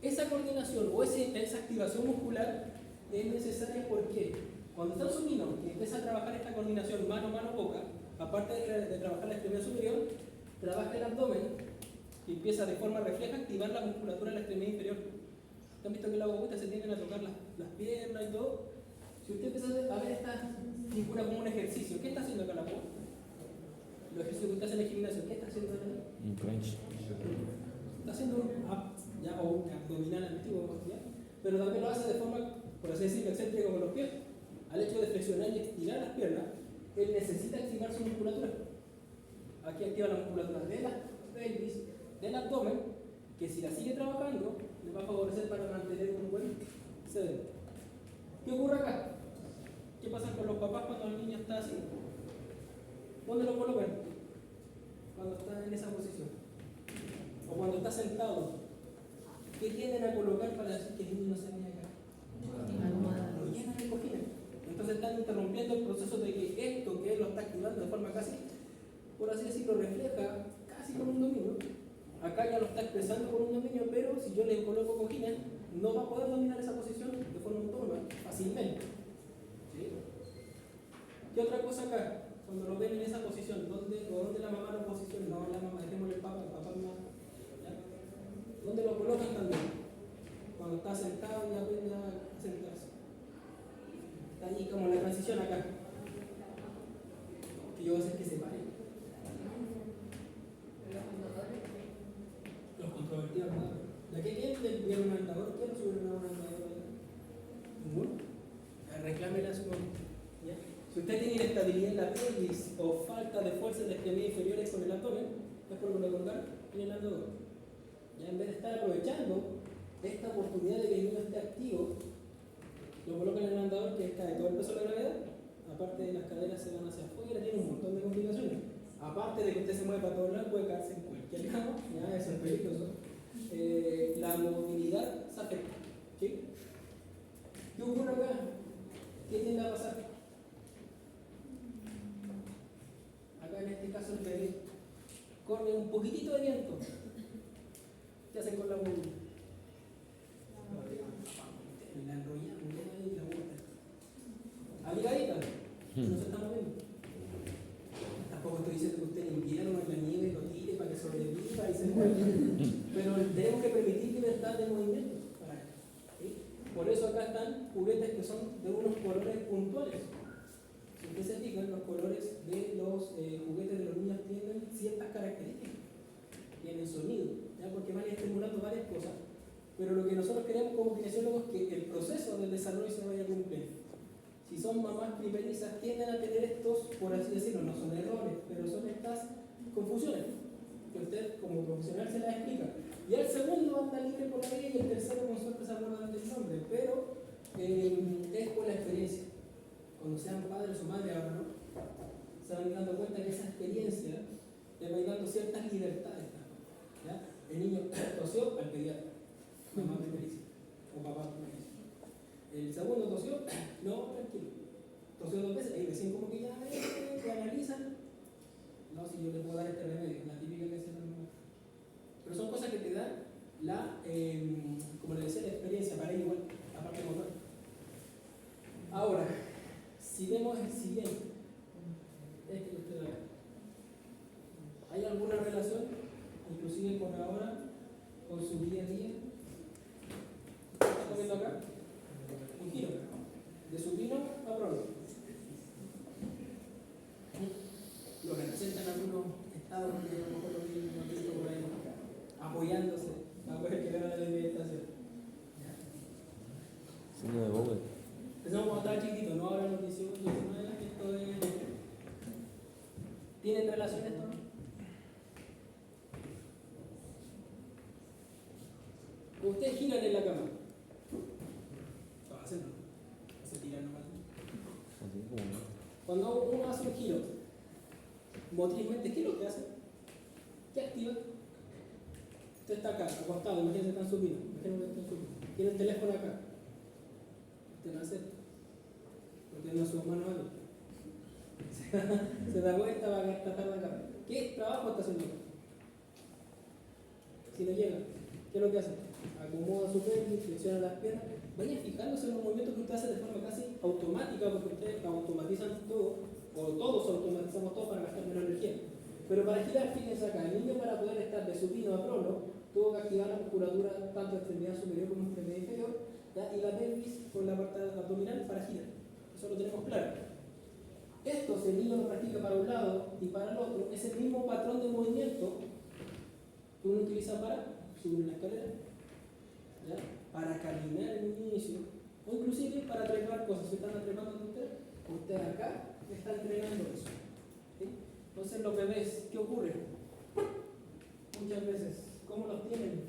Esa coordinación o esa activación muscular es necesaria porque cuando está en supino y empieza a trabajar esta coordinación mano-mano-boca, aparte de trabajar la extremidad superior, trabaja el abdomen y empieza de forma refleja a activar la musculatura de la extremidad inferior. ¿Han visto que las guaguitas se tienden a tocar las piernas y todo? Si usted empieza a ver esta figura como un ejercicio, ¿qué está haciendo acá la guagua? Los ejercicios que usted hace en el gimnasio, ¿qué está haciendo acá? Un crunch. Está haciendo un ya, o un abdominal antiguo, ¿ya? Pero también lo hace de forma, por así decirlo, excéntrica con los pies. Al hecho de flexionar y estirar las piernas, él necesita activar su musculatura. Aquí activa la musculatura de la pelvis, del abdomen, que si la sigue trabajando, le va a favorecer para mantener un buen sedero. ¿Qué ocurre acá? ¿Qué pasa con los papás cuando el niño está así? ¿Dónde lo colocan? Cuando está en esa posición. O cuando está sentado. ¿Qué tienden a colocar para decir que el niño no se vaya acá? Almohada. Lo llenan de cojines. Entonces están interrumpiendo el proceso de que esto que él lo está activando de forma casi, por así decirlo, refleja casi como un dominio. Acá ya lo está expresando con un dominio, pero si yo le coloco cojines, no va a poder dominar esa posición de forma autónoma, fácilmente. ¿Sí? ¿Qué otra cosa acá? Cuando lo ven en esa posición, ¿dónde la mamá lo posiciona? No, la mamá, dejémosle el papá no. ¿Ya? ¿Dónde lo colocan también? Cuando está sentado y aprende a sentarse. Está ahí como la transición acá. Que yo voy a hacer que se pare. Los controvertidos andadores. ¿De qué quieren vieron un andador? ¿Quién lo subieron a un andador? ¿Ninguno? Reclámela a su mamá. ¿Ya? Si usted tiene inestabilidad en la pelvis o falta de fuerza en las extremidades inferiores con el abdomen, es por lo colocar en el andador. Ya en vez de estar aprovechando esta oportunidad de que el niño esté activo, lo colocan en el andador que cae todo el peso de la gravedad, aparte de las caderas se van hacia afuera, tiene un montón de complicaciones. Aparte de que usted se mueve para todos lados, puede caerse en cualquier lado, ya eso es peligroso. La movilidad se afecta. ¿Sí? ¿Qué ocurre acá? ¿Qué tiende a pasar? Acá en este caso el bebé corre un poquitito de viento. ¿Qué hacen con la bombilla? La enrollamos y la vuelta. Abrigadita, no se está moviendo. Tampoco estoy diciendo que usted en invierno en la nieve lo tire para que sobreviva y se mueva. Pero tenemos que permitir libertad de movimiento para él. ¿Sí? Por eso acá están juguetes que son de unos colores puntuales. Si ustedes se fijan, los colores de los juguetes de los niños tienen ciertas características. Tienen sonido, ¿ya? Porque van estimulando varias cosas. Pero lo que nosotros queremos como kinesiólogos es que el proceso del desarrollo se vaya cumpliendo. Si son mamás primerizas, tienden a tener estos, por así decirlo, no son errores, pero son estas confusiones que usted como profesional se las explica. Y el segundo anda libre por la vida y el tercero con suerte se acuerdan del nombre, pero es por la experiencia. Cuando sean padres o madres ahora, ¿no? Se van dando cuenta que esa experiencia le va dando ciertas libertades. ¿Ya? El niño tosió al pediatra, mamá primeriza o papá primeriza. El segundo tosió, no, tranquilo. Tosió 2 veces, ahí recién como que ya te analizan. No, si yo le puedo dar este remedio, la típica que se da. Pero son cosas que te dan la, como le decía, la experiencia para ir igual, la parte motor. Ahora, si vemos el siguiente, este que usted ve, ¿hay alguna relación, inclusive con ahora, con su día a día? ¿Está viendo acá? Un giro, de supino a prono. Lo representan algunos estados que a lo mejor lo han visto por ahí, apoyándose para poder llegar a la alimentación. Signo de Google. Empezamos cuando estaba chiquito, no ahora en los 18, 19, esto es... ¿Tienen relación esto? Ustedes giran en la cama. Hacen, se tiran nomás. Así como no. Cuando uno hace un giro, motrizmente, ¿qué es lo que hace? ¿Qué activa? Usted está acá, acostado, imagínense que está en supino. Imagínense que está en supino. Tiene el teléfono acá. Usted no acepta. Porque no es su mano algo. Se da vuelta, va a tratar de acá. ¿Qué trabajo está haciendo? Si no llega, ¿qué es lo que hace? Acomoda su pelvis, flexiona las piernas. Vaya fijándose en los movimientos que usted hace de forma casi automática, porque ustedes automatizan todo, o todos automatizamos todo para gastar menos energía. Pero para girar, fíjense acá, el niño para poder estar de supino a prono tuvo que activar la musculatura tanto extremidad superior como extremidad inferior, ¿ya? Y la pelvis con la parte abdominal para girar. Eso lo tenemos claro. Esto, si el niño lo practica para un lado y para el otro, es el mismo patrón de movimiento que uno utiliza para subir una escalera, ¿ya? Para caminar en un inicio, o inclusive para trepar cosas. Si están trepando ustedes acá está entrenando eso. ¿Sí? Entonces los bebés, ¿qué ocurre? Muchas veces, ¿cómo los tienen?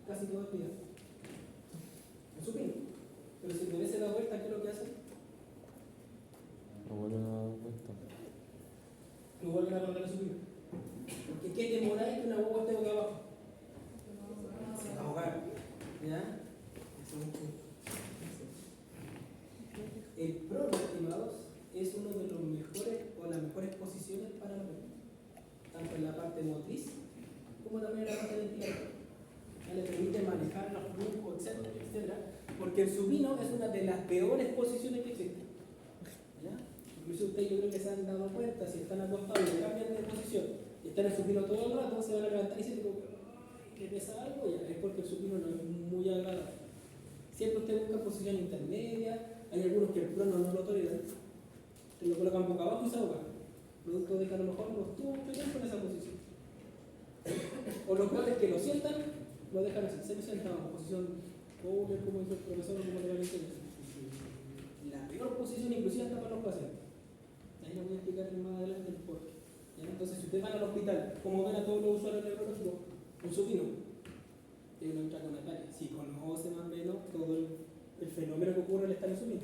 Casi todo el día. En supino. Pero si el bebé se da vuelta, ¿qué es lo que hace? No vuelven a dar vuelta. Lo vuelven a poner en supino. Porque ¿qué demora que una guagua esté boca abajo? Se va a ahogar. ¿Ya? Eso es un punto. El prono, estimados, es uno de los mejores o las mejores posiciones para el bebé, tanto en la parte motriz como también en la parte ventilatoria. Ya le permite manejar los flujos, etcétera, etcétera, porque el supino es una de las peores posiciones que existen. ¿Ya? Incluso ustedes yo creo que se han dado cuenta, si están acostados y cambian de posición y están en supino todo el rato, se van a levantar y dicen que pesa algo, ya es porque el supino no es muy agradable. Siempre usted busca posición intermedia. Hay algunos que el prono no lo toleran, te lo colocan boca abajo y se ahogan, producto de que a lo mejor no estuvo mucho tiempo en esa posición. O los peores que lo sientan, lo dejan así, se sientan en posición pobre, como dice el profesor, como le van a enseñar. La peor posición, inclusive hasta para los pacientes. Ahí lo voy a explicar más adelante el porqué. Entonces, si ustedes van al hospital, como ven a todos los usuarios neurológicos, un supino, tiene una intraconataria. Si conoce más o menos todo el fenómeno que ocurre al estar en supino.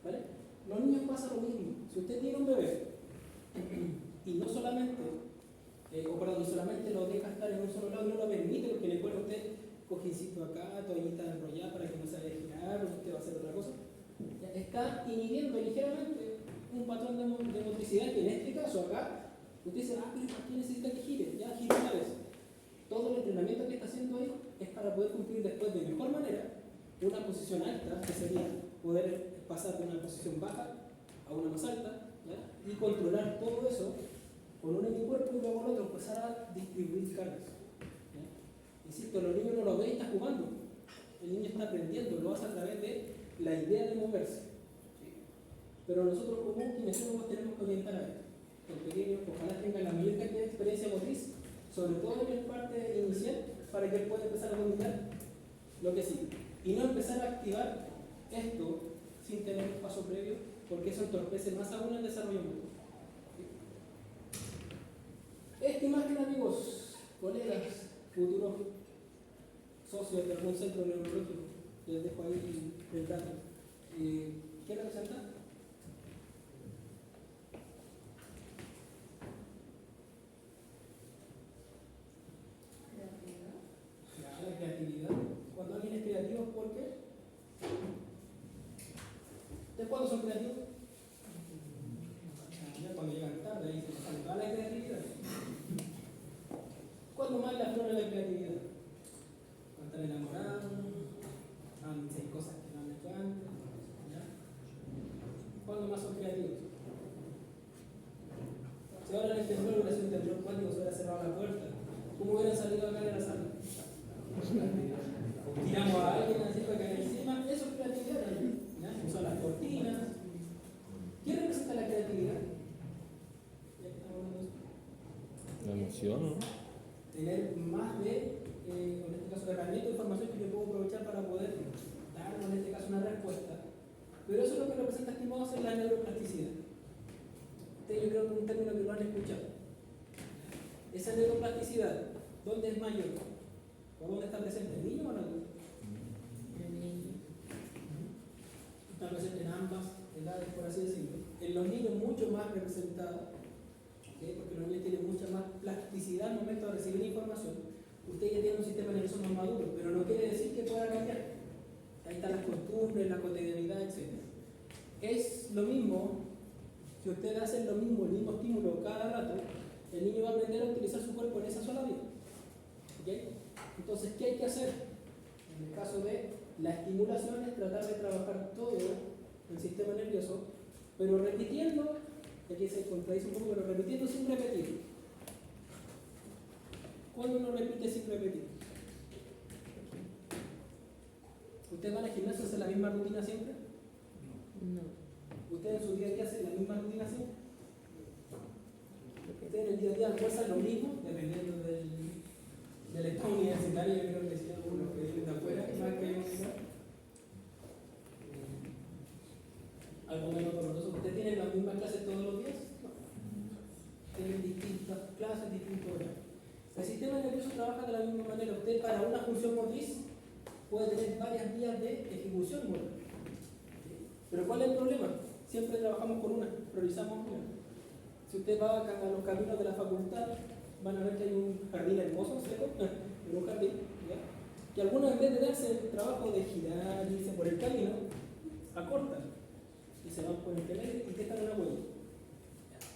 ¿Vale? Los niños pasa lo mismo. Si usted tiene un bebé y no solamente, no solamente lo deja estar en un solo lado, no lo permite porque le pone a usted cojincito acá, toallita enrollada para que no se vaya a girar, o usted va a hacer otra cosa, ya está inhibiendo ligeramente un patrón de motricidad que en este caso acá, usted dice, pero ¿para qué necesita que gire? Ya gire una vez. Todo el entrenamiento que está haciendo ahí es para poder cumplir después de mejor manera una posición alta, que sería poder pasar de una posición baja a una más alta, ¿ya? Y controlar todo eso con un anticuerpo y luego con otro empezar a distribuir cargas. ¿Ya? Insisto, los niños no lo ven y están jugando. El niño está aprendiendo, lo hace a través de la idea de moverse. ¿Sí? Pero nosotros como kinesiólogos tenemos que orientar a él. Los pequeños ojalá tengan la mayor cantidad de experiencia motriz, sobre todo en la parte inicial, para que él pueda empezar a dominar lo que sigue. Y no empezar a activar esto sin tener un paso previo, porque eso entorpece más aún el desarrollo motor. Esta imagen, amigos, colegas, futuros socios de algún centro neurológico, les dejo ahí el dato. ¿Qué representa? La creatividad. Cuando alguien es creativo, ¿por qué? ¿Ustedes cuándo son creativos? Cuando llegan tarde, ahí se sale toda la creatividad. ¿Cuándo más le aflora la creatividad? Cuando están enamorados, hay cosas que no han hecho antes. ¿Ya? ¿Cuándo más son creativos? Si ahora en el temblor hubiera sido un temblor cuántico, se hubiera cerrado la puerta, ¿cómo hubieran salido acá de la sala? Tiramos a alguien así para caer encima, eso es creatividad también. Usar las cortinas. ¿Qué representa la creatividad? Ya que estamos hablando de eso. La emoción, ¿no? Tener más de, en este caso, de herramienta de información que yo puedo aprovechar para poder dar, en este caso, una respuesta. Pero eso es lo que representa, estimados, en la neuroplasticidad. Ustedes yo creo que es un término que lo han escuchado. Esa neuroplasticidad, ¿dónde es mayor? ¿O dónde está presente? ¿El niño o el adulto? Está presente en ambas edades, por así decirlo. En los niños mucho más representada, ¿okay? Porque los niños tienen mucha más plasticidad al momento de recibir información. Usted ya tiene un sistema nervioso más maduro, pero no quiere decir que pueda cambiar. Ahí están las costumbres, la cotidianidad, etc. Es lo mismo, si usted hace lo mismo, el mismo estímulo cada rato, el niño va a aprender a utilizar su cuerpo en esa sola vía. ¿Okay? Entonces, ¿qué hay que hacer? En el caso de la estimulación es tratar de trabajar todo el sistema nervioso, pero repitiendo, aquí se contradice un poco, pero repitiendo sin repetir. ¿Cuándo uno repite sin repetir? ¿Ustedes van al gimnasio y hacen la misma rutina siempre? No. ¿Ustedes en su día a día hacen la misma rutina siempre? ¿Ustedes en el día a día almuerzan lo mismo? Dependiendo del estado universitario, yo creo que si algunos que vienen de afuera, más que yo. Algo menos doloroso. ¿Ustedes tienen las mismas clases todos los días? ¿Tienen es distinto. El sistema nervioso trabaja de la misma manera. Usted para una función motriz puede tener varias vías de ejecución motora. Pero ¿cuál es el problema? Siempre trabajamos con una, priorizamos una. Si usted va a los caminos de la facultad, van a ver que hay un jardín hermoso, ¿cierto? Un jardín, ¿ya? Que algunos en vez de darse el trabajo de girar y irse por el camino, acortan y se van por el camino y dejan una huella.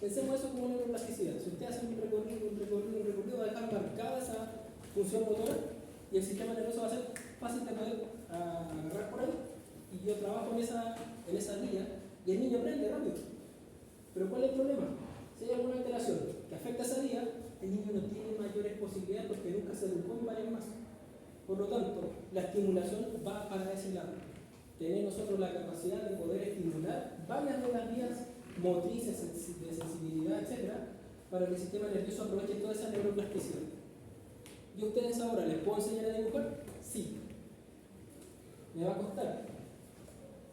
Pensemos eso como una neuroplasticidad. Si usted hace un recorrido, va a dejar marcada esa función motora y el sistema nervioso va a ser fácil de poder agarrar por ahí. Y yo trabajo en esa vía y el niño aprende rápido. Pero ¿cuál es el problema? Si hay alguna alteración que afecta a esa vía, el niño no tiene mayores posibilidades porque nunca se educó en varias más. Por lo tanto, la estimulación va para ese lado. Tenemos nosotros la capacidad de poder estimular varias de las vías motrices, de sensibilidad, etc., para que el sistema nervioso aproveche toda esa neuroplasticidad. ¿Y ustedes ahora les puedo enseñar a dibujar? Sí. Me va a costar,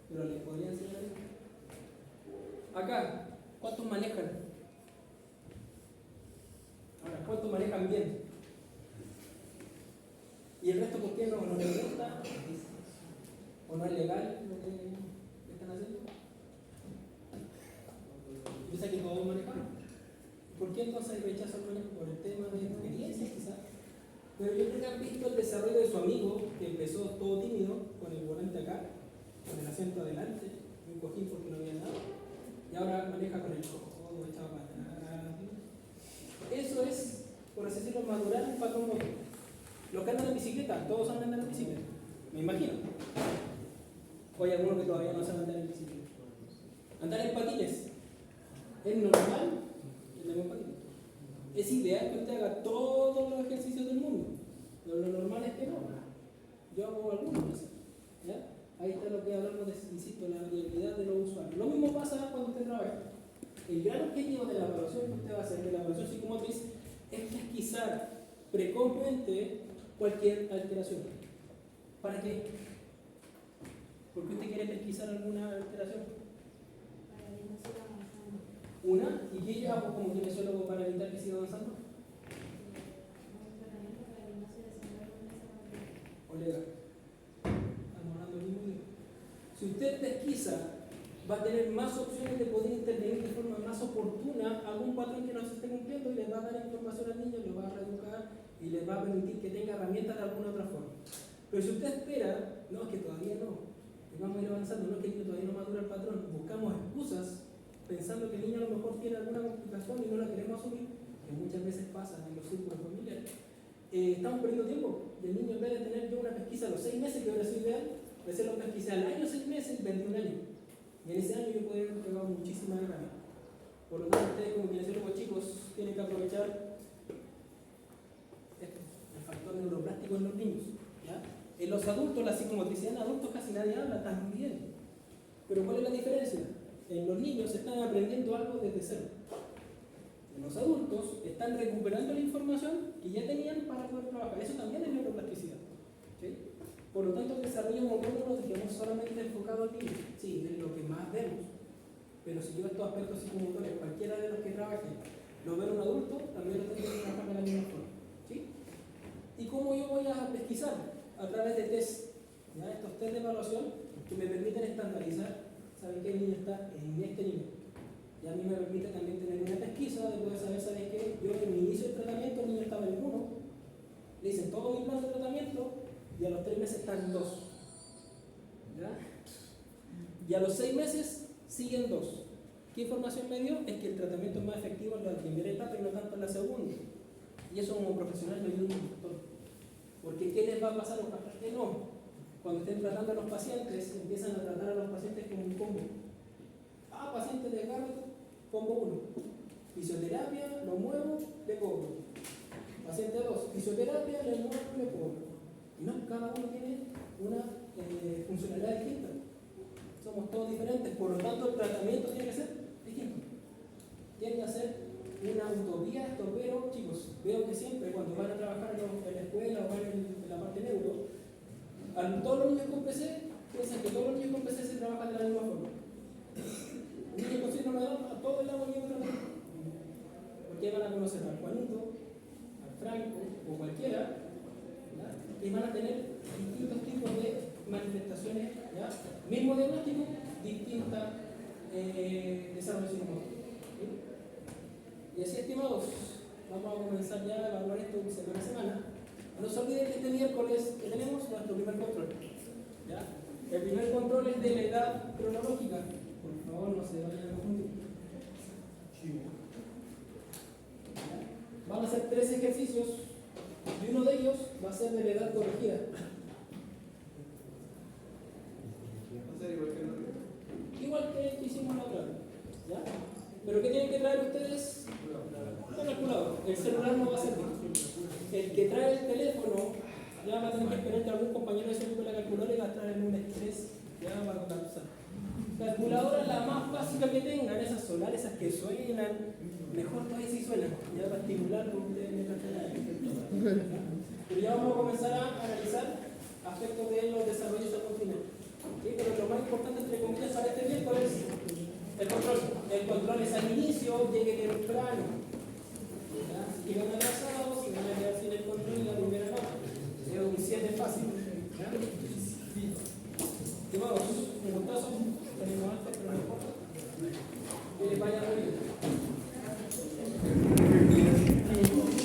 pero les podría enseñar a dibujar. Acá, ¿cuántos manejan? Ahora, ¿cuántos manejan bien? ¿Y el resto por qué no les gusta? ¿O no es legal lo que están haciendo? Piensa que todos manejan. ¿Por qué entonces hay rechazo al manejo? Por el tema de experiencia, quizás. Pero yo creo que han visto el desarrollo de su amigo, que empezó todo tímido, con el volante acá, con el asiento adelante, un cojín porque no había nada, y ahora maneja con el codo echado para atrás. Eso es, por así decirlo, madurar un patrón motor. Los que andan en bicicleta, todos andan en bicicleta, me imagino. O hay algunos que todavía no saben andar en bicicleta. Andar en patines, ¿es normal? Es ideal que usted haga todos los ejercicios del mundo, pero lo normal es que no. Yo hago algunos, ¿ya? Ahí está lo que hablamos de, insisto, la variabilidad de los usuarios. Lo mismo pasa cuando usted trabaja. El gran objetivo de la evaluación que usted va a hacer, de la evaluación psicomotriz, es pesquisar precozmente cualquier alteración. ¿Para qué? ¿Por qué usted quiere pesquisar alguna alteración? Una, ¿y qué yo hago como kinesiólogo para evitar que siga avanzando? Colega, estamos hablando del mismo idioma. Si usted pesquisa, va a tener más opciones de poder intervenir de forma más oportuna algún patrón que no se esté cumpliendo y le va a dar información al niño, le va a reeducar y le va a permitir que tenga herramientas de alguna otra forma. Pero si usted espera, no, es que todavía no, y vamos a ir avanzando, no es que el niño todavía no madura el patrón, buscamos excusas pensando que el niño a lo mejor tiene alguna complicación y no la queremos asumir, que muchas veces pasa en los círculos familiares, estamos perdiendo tiempo. Y el niño, en vez de tener yo una pesquisa a los 6 meses, que ahora es ideal, puede ser una pesquisa al año, 6 meses, 21 años. Y en ese año yo puedo haber pegado muchísimas herramientas. Por lo tanto, ustedes como kinesiólogos chicos tienen que aprovechar esto, el factor neuroplástico en los niños. ¿Ya? En los adultos, la psicomotricidad en adultos casi nadie habla también. Pero ¿cuál es la diferencia? En los niños están aprendiendo algo desde cero. En los adultos están recuperando la información que ya tenían para poder trabajar. Eso también es neuroplasticidad. ¿Sí? Por lo tanto, el desarrollo motor no lo dejemos solamente enfocado al niño. Sí, es lo que más vemos. Pero si yo estos aspectos psicomotores, cualquiera de los que trabajen, lo veo en un adulto, también lo tengo que trabajar de la misma forma. ¿Sí? ¿Y cómo yo voy a pesquisar? A través de test. ¿Ya? Estos test de evaluación que me permiten estandarizar. ¿Saben que el niño está en este nivel? Y a mí me permite también tener una pesquisa de poder saber, ¿sabes qué? Yo en mi inicio del tratamiento, el niño estaba en 1, le hice todo mi plan de tratamiento y a los 3 meses está en 2. ¿Ya? Y a los 6 meses siguen 2. ¿Qué información me dio? Es que el tratamiento es más efectivo en la primera etapa y no tanto en la segunda. Y eso como profesional me ayuda un montón. Porque ¿qué les va a pasar a los pacientes? Que no. Cuando estén tratando a los pacientes, empiezan a tratar a los pacientes como un combo. Ah, paciente de cargo, combo 1. Fisioterapia, lo muevo, le cobro. Paciente 2, fisioterapia, le muevo, le cobro. Y no, cada uno tiene una funcionalidad distinta. Somos todos diferentes, por lo tanto el tratamiento tiene que ser distinto. Tiene que ser una utopía esto, pero chicos, veo que siempre cuando van a trabajar en la escuela o van en la parte neuro, a todos los niños con PC, piensan que todos los niños con PC se trabajan de la misma forma. Niños con síndrome de Down, a todos les damos el mismo tratamiento. Porque van a conocer al Juanito, Franco o cualquiera, ¿ya? Y van a tener distintos tipos de manifestaciones, ¿ya? Mismo diagnóstico, distintas desarrollos psicomotores. ¿Sí? Y así, estimados, vamos a comenzar ya a evaluar esto semana a semana. No se olviden que este miércoles que tenemos nuestro primer control. ¿Ya? El primer control es de la edad cronológica. Por favor, no se vayan a confundir. ¿Ya? Van a ser 3 ejercicios y uno de ellos va a ser de la edad corregida. Igual que hicimos la otra vez. ¿Ya? Pero ¿qué tienen que traer ustedes? Un calculador. El celular no va a servir. El que trae el teléfono ya va a tener que esperar que algún compañero de su la calculadora y va a traer en un estrés ya para usar. Calculadora la más básica que tengan, esas solares, esas que suenan, mejor todavía si suenan, ya para estimular como ustedes me tratan. Pero ya vamos a comenzar a analizar aspectos de los desarrollos a continuar. ¿Sí? Pero lo más importante, entre comillas, para este miércoles es el control. El control es al inicio, llegue temprano. ¿Ya? Si llegan atrasados, se van a quedar sin el control y la primera nota. Es un 7 fácil. ¿Ya?